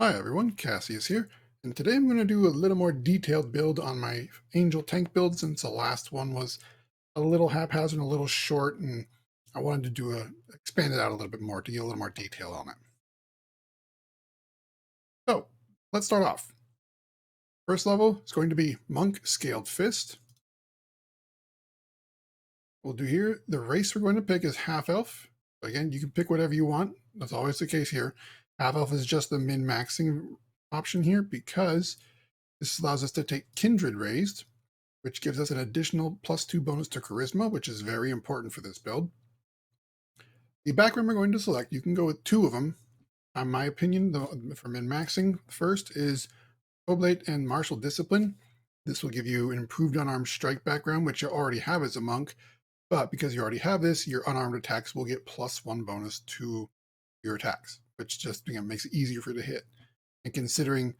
Hi everyone, Cassius here, and today I'm going to do a little more detailed build on my Angel tank build since the last one was a little haphazard and a little short, and I wanted to expand it out a little bit more to get a little more detail on it. So, let's start off. First level is going to be Monk Scaled Fist. We'll do here, the race we're going to pick is Half Elf. Again, you can pick whatever you want. That's always the case here. Half Elf is just the min-maxing option here because this allows us to take Kindred Raised, which gives us an additional +2 bonus to Charisma, which is very important for this build. The background we're going to select, you can go with two of them. In my opinion, for min-maxing, first is Oblate and Martial Discipline. This will give you an improved unarmed strike background, which you already have as a monk, but because you already have this, your unarmed attacks will get +1 bonus to your attacks, which just makes it easier for you to hit. And considering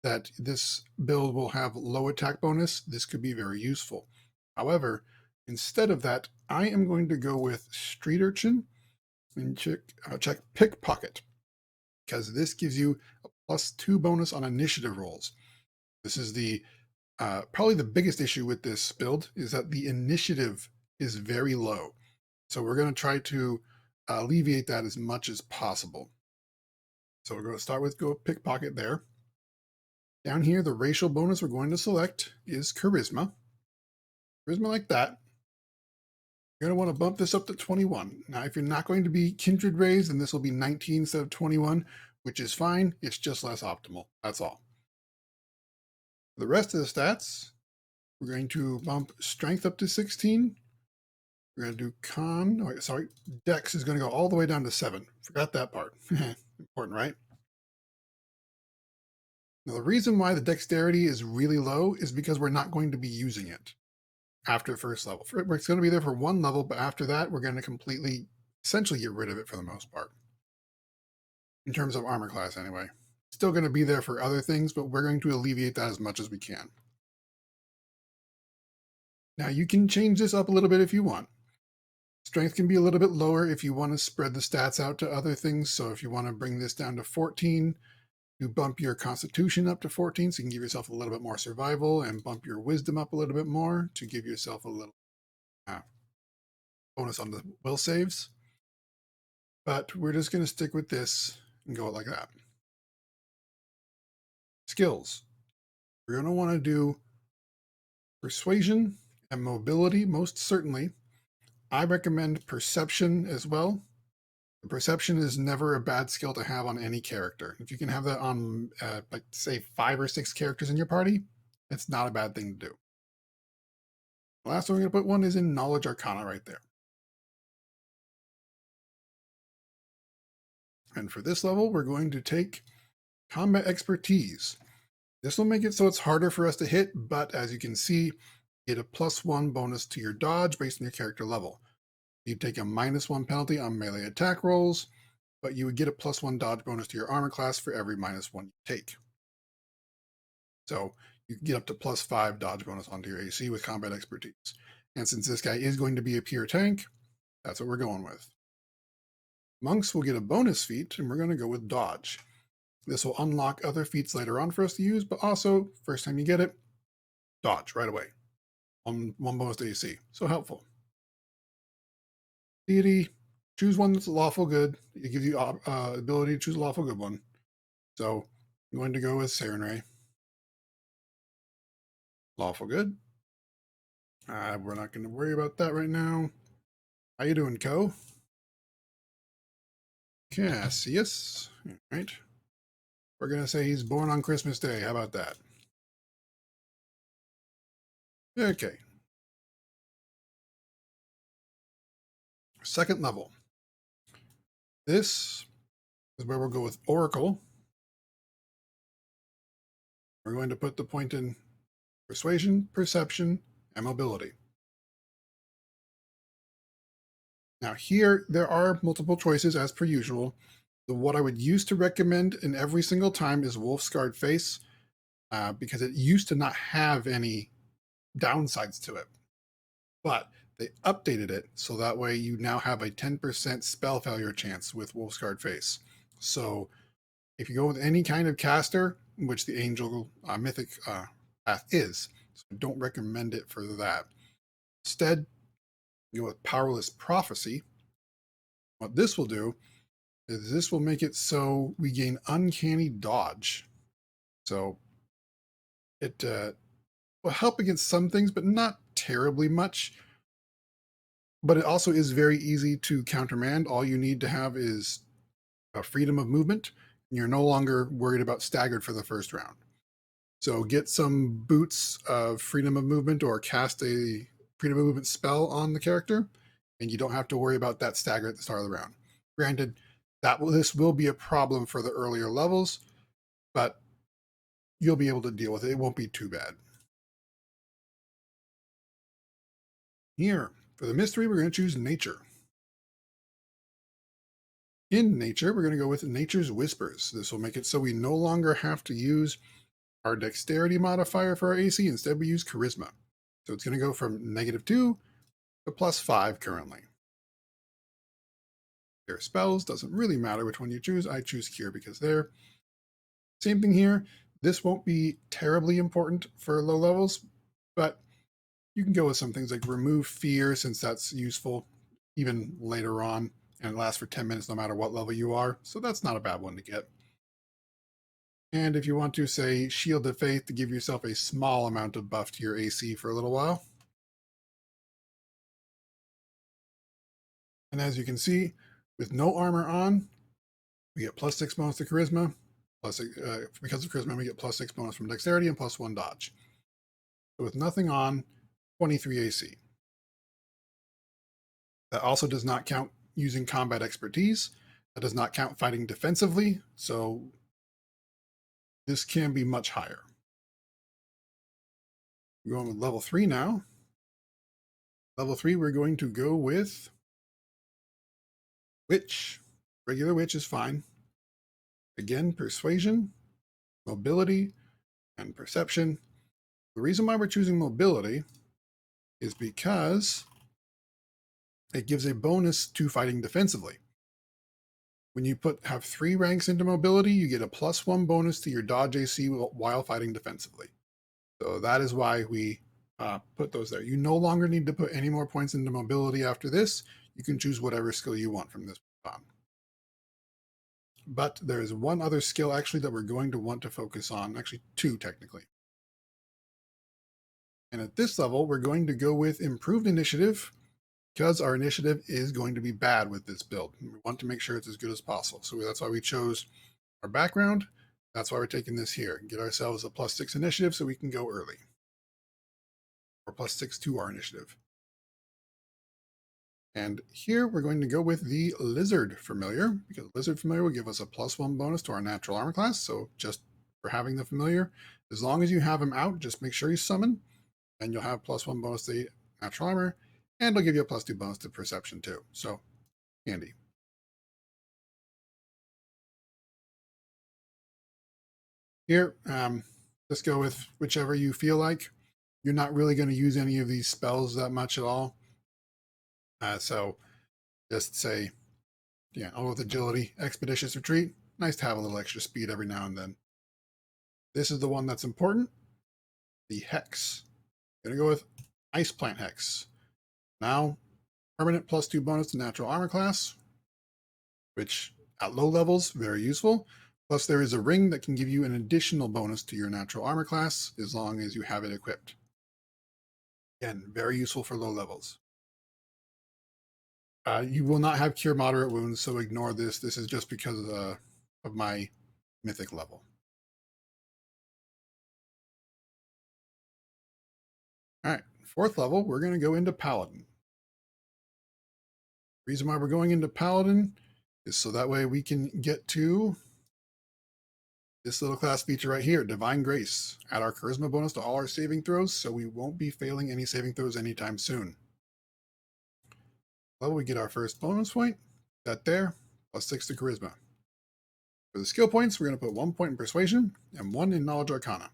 that this build will have low attack bonus, this could be very useful. However, instead of that, I am going to go with Street Urchin and check Pickpocket, because this gives you a +2 bonus on initiative rolls. This is the probably the biggest issue with this build is that the initiative is very low. So we're going to try to alleviate that as much as possible. So we're going to start with go Pickpocket there. Down here, the racial bonus we're going to select is Charisma. Charisma like that. You're going to want to bump this up to 21. Now, if you're not going to be Kindred raised, then this will be 19 instead of 21, which is fine. It's just less optimal. That's all. For the rest of the stats, we're going to bump Strength up to 16. We're going to do Dex is going to go all the way down to 7. Forgot that part. Important, right? Now, the reason why the dexterity is really low is because we're not going to be using it after first level. It's going to be there for one level, but after that, we're going to completely, essentially get rid of it for the most part. In terms of armor class, anyway. Still going to be there for other things, but we're going to alleviate that as much as we can. Now, you can change this up a little bit if you want. Strength can be a little bit lower if you want to spread the stats out to other things. So if you want to bring this down to 14, you bump your constitution up to 14 so you can give yourself a little bit more survival, and bump your wisdom up a little bit more to give yourself a little bonus on the will saves. But we're just going to stick with this and go like that. Skills. We're going to want to do persuasion and mobility, most certainly. I recommend perception as well. Perception is never a bad skill to have on any character. If you can have that on, like, say, 5 or 6 characters in your party, it's not a bad thing to do. The last one we're going to put one is in Knowledge Arcana right there. And for this level, we're going to take Combat Expertise. This will make it so it's harder for us to hit, but as you can see, you get a +1 bonus to your dodge based on your character level. You take a -1 penalty on melee attack rolls, but you would get a +1 dodge bonus to your armor class for every -1 you take. So you can get up to +5 dodge bonus onto your AC with Combat Expertise. And since this guy is going to be a pure tank, that's what we're going with. Monks will get a bonus feat, and we're going to go with Dodge. This will unlock other feats later on for us to use, but also, first time you get it, dodge right away. One bonus to AC. So helpful. Deity, choose one that's lawful good. It gives you ability to choose a lawful good one. So I'm going to go with Sarenrae. Lawful good. We're not going to worry about that right now. How you doing, Co? Cassius. All right. We're going to say he's born on Christmas Day. How about that? Okay. Second level. This is where we'll go with Oracle. We're going to put the point in Persuasion, Perception, and Mobility. Now here, there are multiple choices as per usual. What I would use to recommend in every single time is Wolf Scarred Face, because it used to not have any downsides to it. But they updated it so that way you now have a 10% spell failure chance with Wolf Scarred Face. So if you go with any kind of caster, which the angel mythic path is, so I don't recommend it for that. Instead, go with powerless prophecy. What this will do is this will make it so we gain uncanny dodge. So it will help against some things, but not terribly much. But it also is very easy to countermand. All you need to have is a freedom of movement, and you're no longer worried about staggered for the first round. So get some boots of freedom of movement or cast a freedom of movement spell on the character, and you don't have to worry about that stagger at the start of the round. Granted, this will be a problem for the earlier levels, but you'll be able to deal with it. It won't be too bad. Here, for the mystery, we're going to choose nature. In nature, we're going to go with nature's whispers. This will make it so we no longer have to use our dexterity modifier for our AC. Instead, we use charisma. So it's going to go from -2 to +5 currently. Cure spells, doesn't really matter which one you choose. I choose cure because they're same thing here. This won't be terribly important for low levels, but you can go with some things like remove fear, since that's useful even later on, and it lasts for 10 minutes no matter what level you are. So that's not a bad one to get. And if you want to, say, Shield of Faith to give yourself a small amount of buff to your AC for a little while. And as you can see, with no armor on, we get +6 bonus to Charisma. Because of Charisma, we get +6 bonus from Dexterity and +1 Dodge. So with nothing on, 23 AC. That also does not count using combat expertise. That does not count fighting defensively. So this can be much higher. We're going with level 3 now. Level 3, we're going to go with Witch. Regular Witch is fine. Again, Persuasion, Mobility, and Perception. The reason why we're choosing Mobility is because it gives a bonus to fighting defensively. When you have 3 ranks into Mobility, you get a +1 bonus to your dodge AC while fighting defensively. So that is why we put those there. You no longer need to put any more points into Mobility after this. You can choose whatever skill you want from this on. But there is one other skill actually that we're going to want to focus on, actually 2 technically. And at this level, we're going to go with Improved Initiative, because our initiative is going to be bad with this build. We want to make sure it's as good as possible. So that's why we chose our background. That's why we're taking this here. Get ourselves a +6 initiative so we can go early. Or +6 to our initiative. And here we're going to go with the Lizard Familiar, because Lizard Familiar will give us a +1 bonus to our natural armor class. So just for having the Familiar, as long as you have him out, just make sure you summon, and you'll have +1 bonus to the natural armor, and it'll give you a +2 bonus to perception too. So handy. Here, just go with whichever you feel like. You're not really going to use any of these spells that much at all. So just say, yeah, oh, with agility, expeditious retreat. Nice to have a little extra speed every now and then. This is the one that's important. The Hex. Gonna go with Ice Plant Hex. Now, permanent +2 bonus to natural armor class, which at low levels, very useful. Plus, there is a ring that can give you an additional bonus to your natural armor class as long as you have it equipped. Again, very useful for low levels. You will not have cure moderate wounds, so ignore this. This is just because of my mythic level. All right, 4th level, we're going to go into Paladin. The reason why we're going into Paladin is so that way we can get to this little class feature right here, Divine Grace. Add our charisma bonus to all our saving throws, so we won't be failing any saving throws anytime soon. Well, we get our first bonus point. That there, +6 to charisma. For the skill points, we're going to put 1 point in persuasion and 1 in knowledge arcana.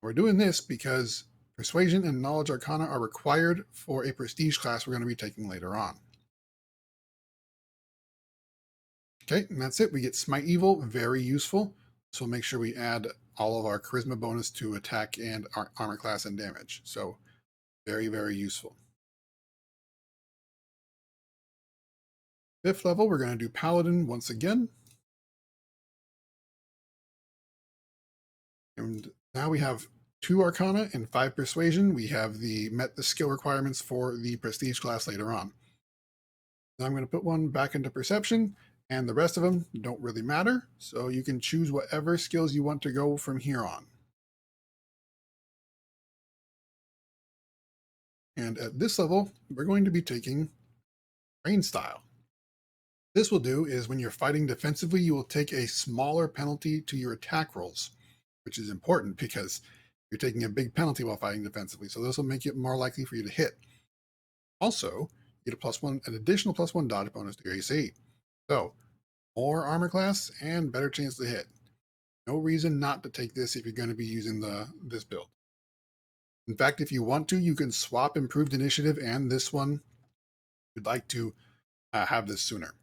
We're doing this because persuasion and knowledge arcana are required for a prestige class we're going to be taking later on. Okay, and that's it. We get Smite Evil, very useful. So we'll make sure we add all of our Charisma bonus to attack and armor class and damage. So very, very useful. 5th level, we're going to do Paladin once again. And now we have 2 Arcana and 5 Persuasion. We have met the skill requirements for the Prestige class later on. Now I'm going to put one back into Perception, and the rest of them don't really matter. So you can choose whatever skills you want to go from here on. And at this level, we're going to be taking Rain Style. This will do is when you're fighting defensively, you will take a smaller penalty to your attack rolls, which is important because you're taking a big penalty while fighting defensively. So this will make it more likely for you to hit. Also, you get an additional +1 dodge bonus to your AC. So more armor class and better chance to hit. No reason not to take this if you're going to be using this build. In fact, if you want to, you can swap Improved Initiative and this one if you'd like to have this sooner.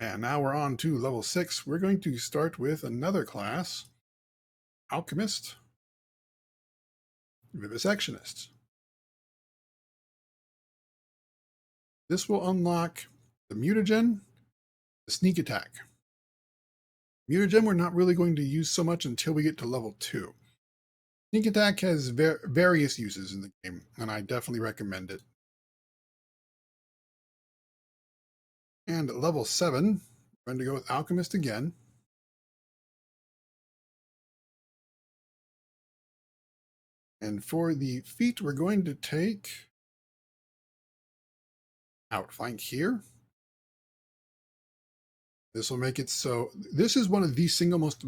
And now we're on to level 6. We're going to start with another class, Alchemist, Vivisectionist. This will unlock the mutagen, the sneak attack. Mutagen we're not really going to use so much until we get to level 2. Sneak attack has various uses in the game, and I definitely recommend it. And at level 7, we're going to go with Alchemist again. And for the feat, we're going to take Outflank here. This will make it so this is one of the single most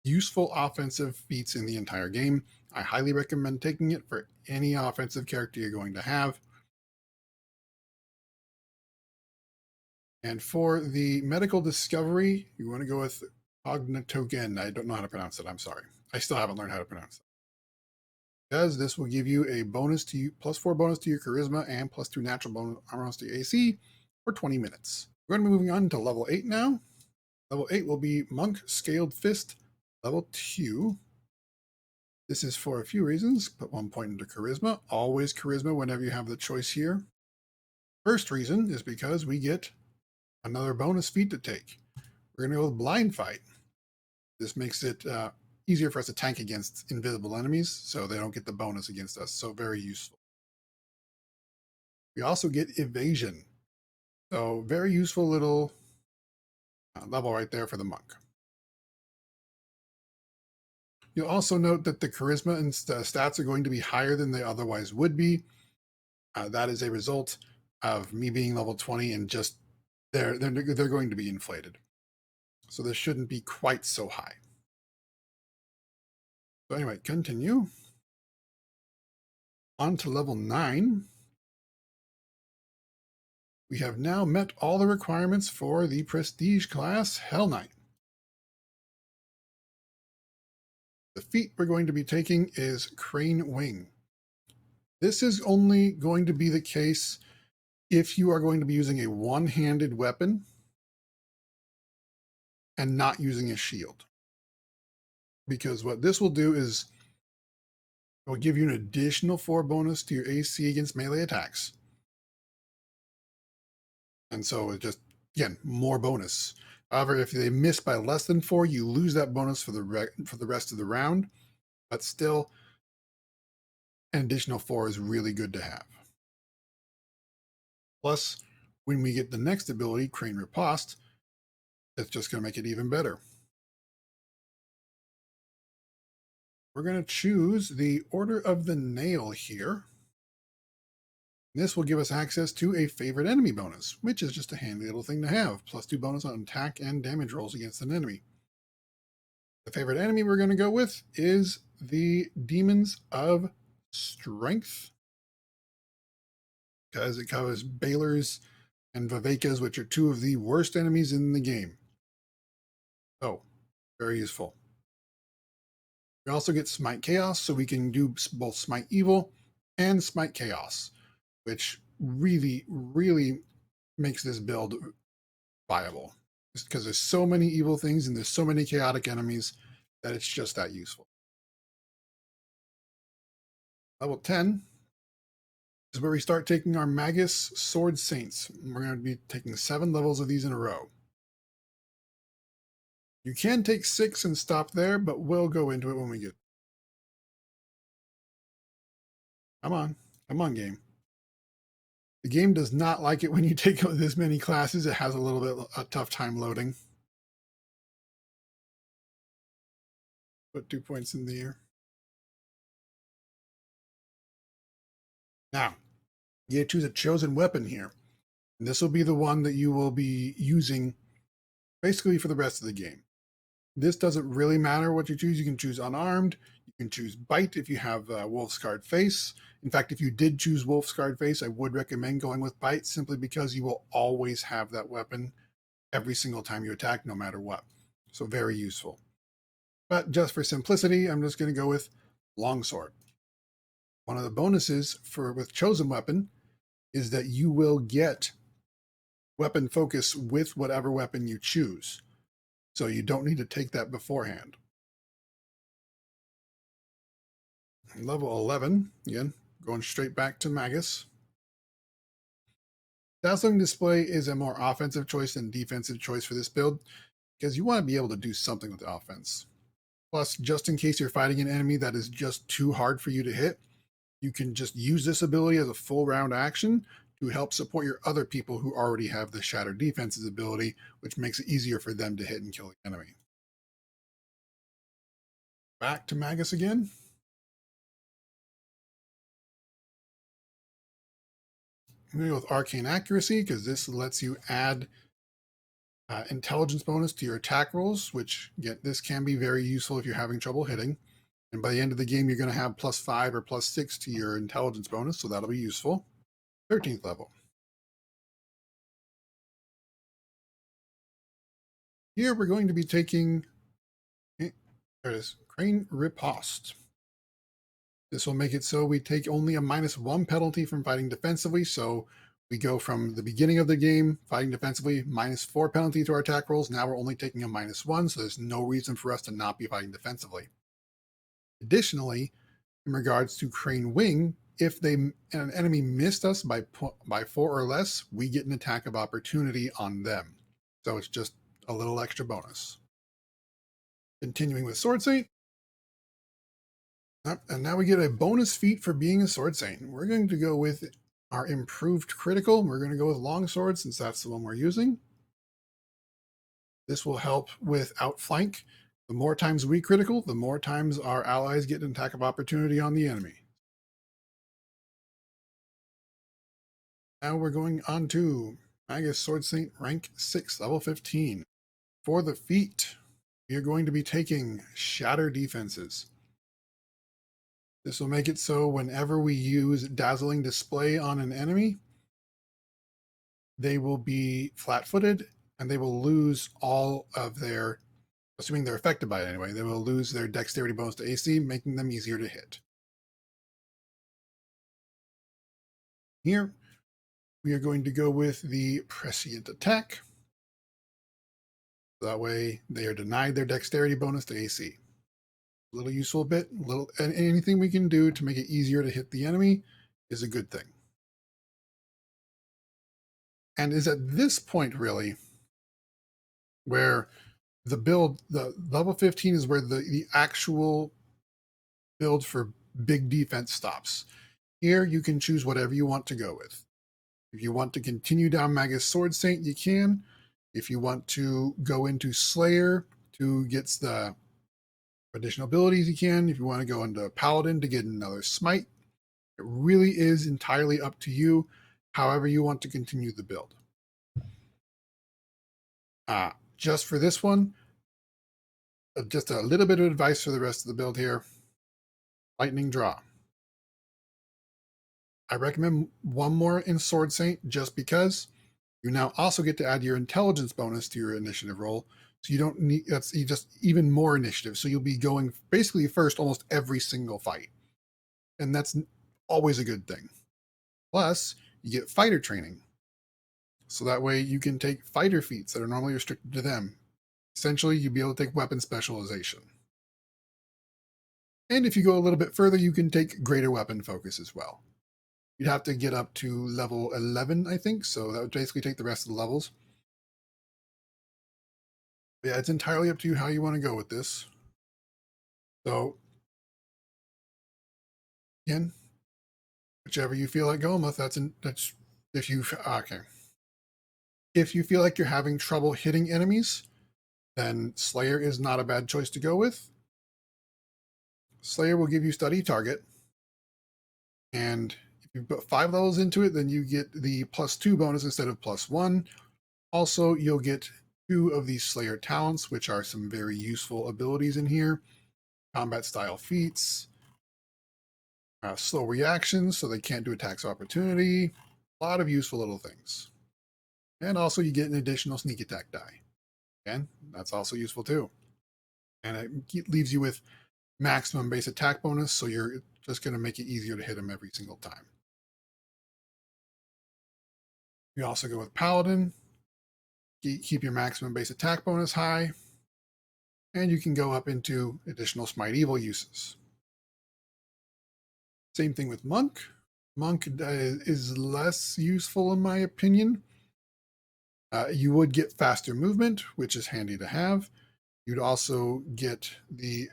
useful offensive feats in the entire game. I highly recommend taking it for any offensive character you're going to have. And for the medical discovery, you want to go with Cognitogen. I don't know how to pronounce it. I'm sorry. I still haven't learned how to pronounce it. Because this will give you a bonus to +4 bonus to your charisma and +2 natural bonus to your AC for 20 minutes. We're going to be moving on to level 8 now. Level 8 will be Monk Scaled Fist, level 2. This is for a few reasons. Put 1 point into charisma. Always charisma whenever you have the choice here. First reason is because we get another bonus feat to take. We're going to go with Blind Fight. This makes it easier for us to tank against invisible enemies, so they don't get the bonus against us. So very useful. We also get Evasion. So very useful little level right there for the monk. You'll also note that the charisma and stats are going to be higher than they otherwise would be. That is a result of me being level 20 and just they're going to be inflated. So this shouldn't be quite so high. So anyway, continue. On to level 9. We have now met all the requirements for the Prestige class Hellknight. The feat we're going to be taking is Crane Wing. This is only going to be the case if you are going to be using a one-handed weapon and not using a shield. Because what this will do is it will give you an additional 4 bonus to your AC against melee attacks. And so it just, again, more bonus. However, if they miss by less than 4, you lose that bonus for the rest of the round. But still, an additional 4 is really good to have. Plus, when we get the next ability, Crane Riposte, it's just going to make it even better. We're going to choose the Order of the Nail here. This will give us access to a favorite enemy bonus, which is just a handy little thing to have. +2 bonus on attack and damage rolls against an enemy. The favorite enemy we're going to go with is the Demons of Strength, because it covers Balers and Vivekas, which are 2 of the worst enemies in the game. So, very useful. We also get Smite Chaos, so we can do both Smite Evil and Smite Chaos, which really, really makes this build viable. Just because there's so many evil things and there's so many chaotic enemies that it's just that useful. Level 10 is where we start taking our Magus Sword Saints. We're going to be taking 7 levels of these in a row. You can take 6 and stop there, but we'll go into it when we get. Come on. Come on, game. The game does not like it when you take this many classes. It has a little bit a tough time loading. Put 2 points in the air. Now, you choose a chosen weapon here. And this will be the one that you will be using basically for the rest of the game. This doesn't really matter what you choose. You can choose unarmed. You can choose bite if you have a wolf scarred face. In fact, if you did choose wolf scarred face, I would recommend going with bite simply because you will always have that weapon every single time you attack, no matter what. So very useful. But just for simplicity, I'm just going to go with longsword. One of the bonuses with chosen weapon is that you will get weapon focus with whatever weapon you choose. So you don't need to take that beforehand. Level 11, again, going straight back to Magus. Dazzling Display is a more offensive choice than defensive choice for this build because you want to be able to do something with the offense. Plus, just in case you're fighting an enemy that is just too hard for you to hit, you can just use this ability as a full round action to help support your other people who already have the Shattered Defenses ability, which makes it easier for them to hit and kill the enemy. Back to Magus again. I'm going to go with Arcane Accuracy because this lets you add intelligence bonus to your attack rolls, which this can be very useful if you're having trouble hitting. And by the end of the game, you're going to have +5 or +6 to your intelligence bonus, so that'll be useful. 13th level. Here we're going to be taking, there it is, Crane Riposte. This will make it so we take only a -1 penalty from fighting defensively, so we go from the beginning of the game, fighting defensively, -4 penalty to our attack rolls. Now we're only taking a -1, so there's no reason for us to not be fighting defensively. Additionally, in regards to Crane Wing, if an enemy missed us by 4 or less, we get an attack of opportunity on them. So it's just a little extra bonus. Continuing with Sword Saint. And now we get a bonus feat for being a Sword Saint. We're going to go with our improved critical. We're going to go with Longsword since that's the one we're using. This will help with outflank. The more times we critical, the more times our allies get an attack of opportunity on the enemy. Now we're going on to Magus Sword Saint rank 6, level 15. For the feat, we are going to be taking Shatter Defenses. This will make it so whenever we use Dazzling Display on an enemy, they will be flat-footed and they will lose all of their, assuming they're affected by it anyway, they will lose their dexterity bonus to AC, making them easier to hit. Here, we are going to go with the Prescient Attack. That way, they are denied their dexterity bonus to AC. A little useful bit, and anything we can do to make it easier to hit the enemy is a good thing. And is at this point, really, where the level 15 is where the actual build for big defense stops. Here, you can choose whatever you want to go with. If you want to continue down Magus Sword Saint, you can. If you want to go into Slayer to get the additional abilities, you can. If you want to go into Paladin to get another Smite, it really is entirely up to you, however you want to continue the build. Just for this one, just a little bit of advice for the rest of the build here. Lightning Draw. I recommend one more in Sword Saint just because you now also get to add your intelligence bonus to your initiative roll. So you don't need, that's just even more initiative. So you'll be going basically first almost every single fight. And that's Always a good thing. Plus, you get fighter training. So that way you can take fighter feats that are normally restricted to them. Essentially, you'd be able to take weapon specialization. And if you go a little bit further, you can take greater weapon focus as well. You'd have to get up to level 11, I think, so that would basically take the rest of the levels. But yeah, it's entirely up to you how you want to go with this. So, again, whichever you feel like going with, that's if you okay. If you feel like you're having trouble hitting enemies, then Slayer is not a bad choice to go with. Slayer will give you study target, and if you put 5 levels into it, then you get the +2 bonus instead of +1. Also, you'll get 2 of these Slayer talents, which are some very useful abilities in here. Combat style feats, slow reactions, so they can't do attacks of opportunity. A lot of useful little things. And also, you get an additional sneak attack die. Again, that's also useful too. And it leaves you with maximum base attack bonus, so you're just going to make it easier to hit them every single time. You also go with Paladin, keep your maximum base attack bonus high, and you can go up into additional Smite Evil uses. Same thing with Monk. Monk is less useful in my opinion. You would get faster movement, which is handy to have. You'd also get the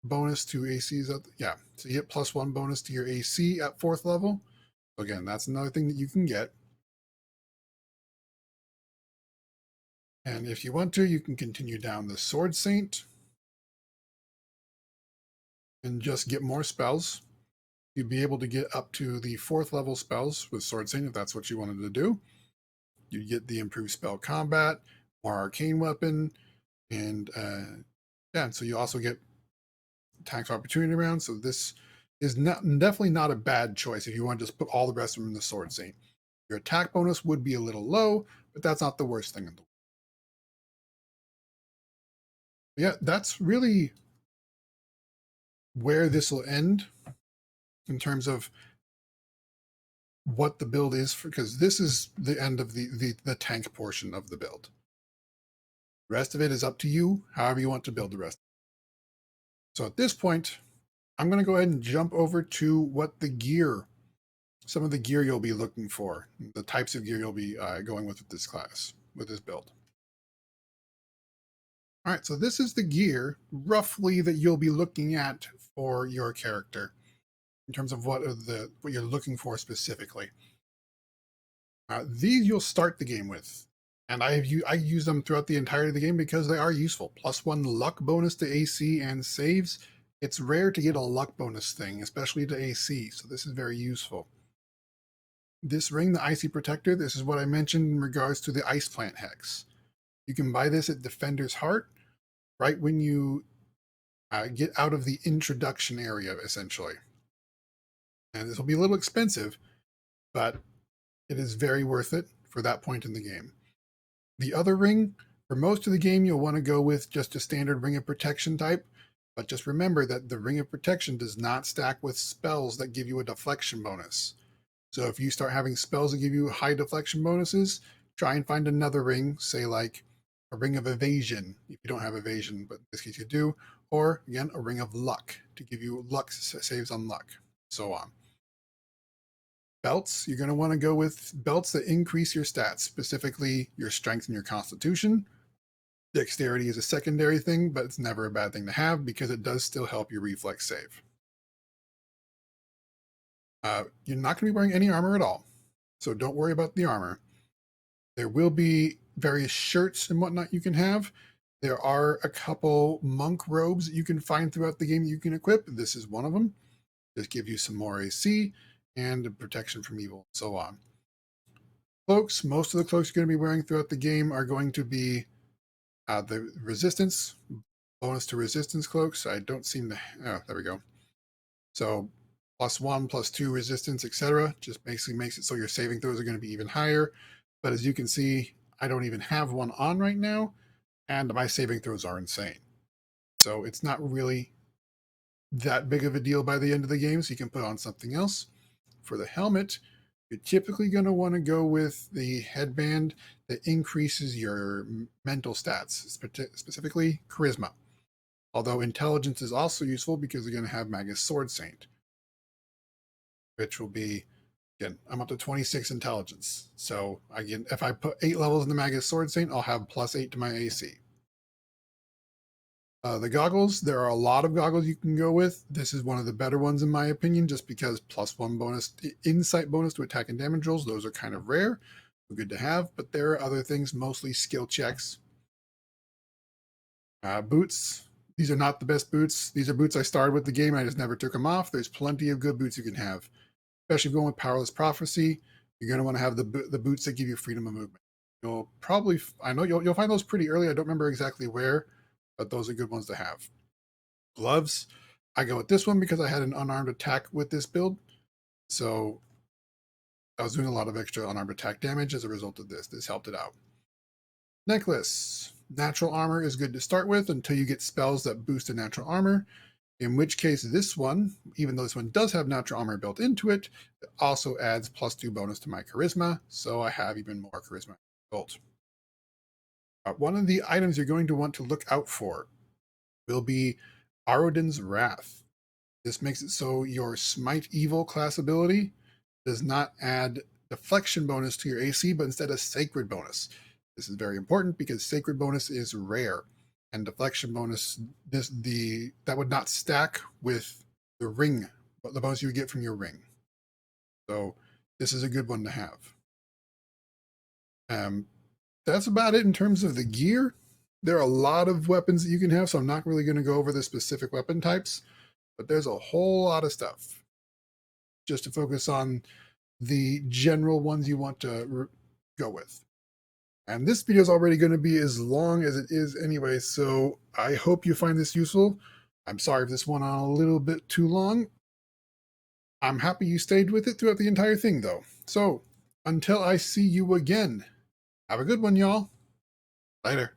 bonus to ACs. So you get +1 bonus to your AC at 4th level. Again, that's another thing that you can get. And if you want to, you can continue down the Sword Saint and just get more spells. You'd be able to get up to the 4th level spells with Sword Saint if that's what you wanted to do. You get the improved spell combat, more arcane weapon, and so you also get tax opportunity round. So this is definitely not a bad choice if you want to just put all the rest of them in the Sword Saint. Your attack bonus would be a little low, but that's not the worst thing in the world. Yeah, that's really where this will end in terms of what the build is, because this is the end of the tank portion of the build. The rest of it is up to you, however you want to build the rest. So at this point, I'm going to go ahead and jump over to what the gear, some of the gear you'll be looking for, the types of gear you'll be going with this class, with this build. All right, so this is the gear roughly that you'll be looking at for your character in terms of what you're looking for specifically. These you'll start the game with, and I use them throughout the entirety of the game because they are useful. +1 luck bonus to AC and saves. It's rare to get a luck bonus thing, especially to AC, so this is very useful. This ring, the Icy Protector, this is what I mentioned in regards to the Ice Plant Hex. You can buy this at Defender's Heart right when you get out of the introduction area, essentially. And this will be a little expensive, but it is very worth it for that point in the game. The other ring, for most of the game, you'll want to go with just a standard Ring of Protection type, but just remember that the Ring of Protection does not stack with spells that give you a deflection bonus. So if you start having spells that give you high deflection bonuses, try and find another ring, say like a Ring of Evasion, if you don't have Evasion, but in this case you do, or again, a Ring of Luck to give you luck saves on luck, so on. Belts, you're going to want to go with belts that increase your stats, specifically your strength and your constitution. Dexterity is a secondary thing, but it's never a bad thing to have because it does still help your reflex save. You're not going to be wearing any armor at all, so don't worry about the armor. There will be various shirts and whatnot you can have. There are a couple monk robes that you can find throughout the game that you can equip. This is one of them. Just give you some more AC and protection from evil, and so on. Cloaks, most of the cloaks you're going to be wearing throughout the game are going to be the resistance, bonus to resistance cloaks. I don't seem to, there we go. So +1, +2 resistance, etc. Just basically makes it so your saving throws are going to be even higher. But as you can see, I don't even have one on right now, and my saving throws are insane. So it's not really that big of a deal by the end of the game, so you can put on something else. for the helmet, you're typically going to want to go with the headband that increases your mental stats, specifically charisma. Although intelligence is also useful because you're going to have Magus Sword Saint, which will be, again, I'm up to 26 intelligence. So again, if I put 8 levels in the Magus Sword Saint, I'll have +8 to my AC. The goggles, there are a lot of goggles you can go with. This is one of the better ones in my opinion, just because +1 bonus, insight bonus to attack and damage rolls. Those are kind of rare, good to have, but there are other things, mostly skill checks. Boots, these are not the best boots. These are boots I started with the game. I just never took them off. There's plenty of good boots you can have, especially if you're going with Powerless Prophecy. You're going to want to have the boots that give you freedom of movement. You'll probably, I know you'll find those pretty early. I don't remember exactly where, but those are good ones to have. Gloves, I go with this one because I had an unarmed attack with this build. So I was doing a lot of extra unarmed attack damage as a result of this. This helped it out. Necklace. Natural armor is good to start with until you get spells that boost a natural armor. In which case, this one, even though this one does have natural armor built into it, it also adds +2 bonus to my charisma. So I have even more charisma result. One of the items you're going to want to look out for will be Arodin's Wrath. This makes it so your Smite Evil class ability does not add deflection bonus to your AC, but instead a sacred bonus. This is very important because sacred bonus is rare, and deflection bonus that would not stack with the ring, but the bonus you would get from your ring. So this is a good one to have. That's about it in terms of the gear. There are a lot of weapons that you can have, so I'm not really going to go over the specific weapon types, but there's a whole lot of stuff. Just to focus on the general ones you want to go with. And this video is already going to be as long as it is anyway, so I hope you find this useful. I'm sorry if this went on a little bit too long. I'm happy you stayed with it throughout the entire thing, though. So, until I see you again, have a good one, y'all. Later.